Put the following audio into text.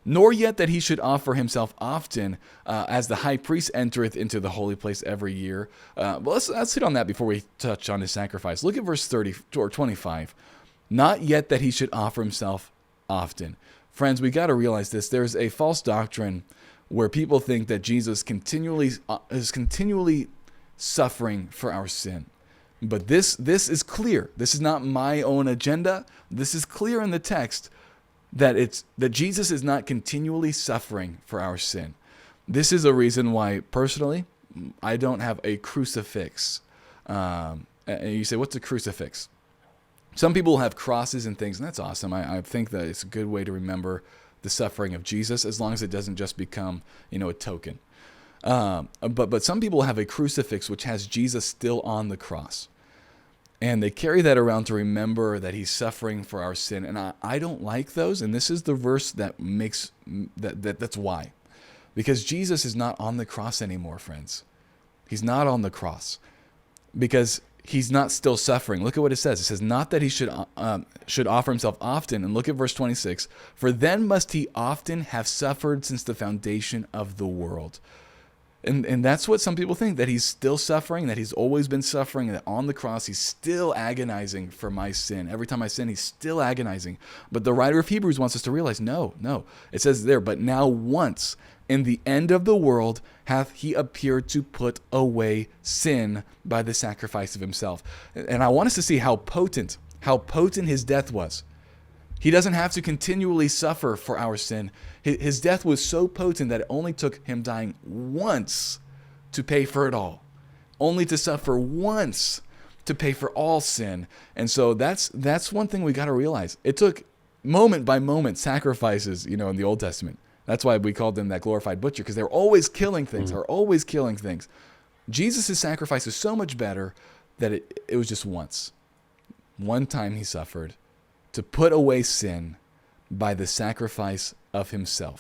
nor yet that he should offer himself often, as the high priest entereth into the holy place every year. Well, let's hit on that before we touch on his sacrifice. Look at verse 30 or 25. Not yet that he should offer himself often. Friends, we got to realize this. There's a false doctrine where people think that Jesus is continually suffering for our sin. But this is clear. This is not my own agenda. This is clear in the text that Jesus is not continually suffering for our sin. This is a reason why, personally, I don't have a crucifix. And you say, what's a crucifix? Some people have crosses and things, and that's awesome. I think that it's a good way to remember the suffering of Jesus, as long as it doesn't just become, a token. But some people have a crucifix which has Jesus still on the cross. And they carry that around to remember that he's suffering for our sin. And I don't like those. And this is the verse that makes that's why. Because Jesus is not on the cross anymore, friends. He's not on the cross. Because he's not still suffering. Look at what it says. It says, not that he should offer himself often. And look at verse 26. For then must he often have suffered since the foundation of the world. And that's what some people think, that he's still suffering, that he's always been suffering, that on the cross he's still agonizing for my sin. Every time I sin, he's still agonizing. But the writer of Hebrews wants us to realize, no. It says there, but now once in the end of the world hath he appeared to put away sin by the sacrifice of himself. And I want us to see how potent his death was. He doesn't have to continually suffer for our sin. His death was so potent that it only took him dying once to pay for it all. Only to suffer once to pay for all sin. And so that's one thing we got to realize. It took moment by moment sacrifices, in the Old Testament. That's why we called them that glorified butcher, because they're always killing things, Jesus' sacrifice is so much better that it was just once. One time he suffered to put away sin by the sacrifice of himself.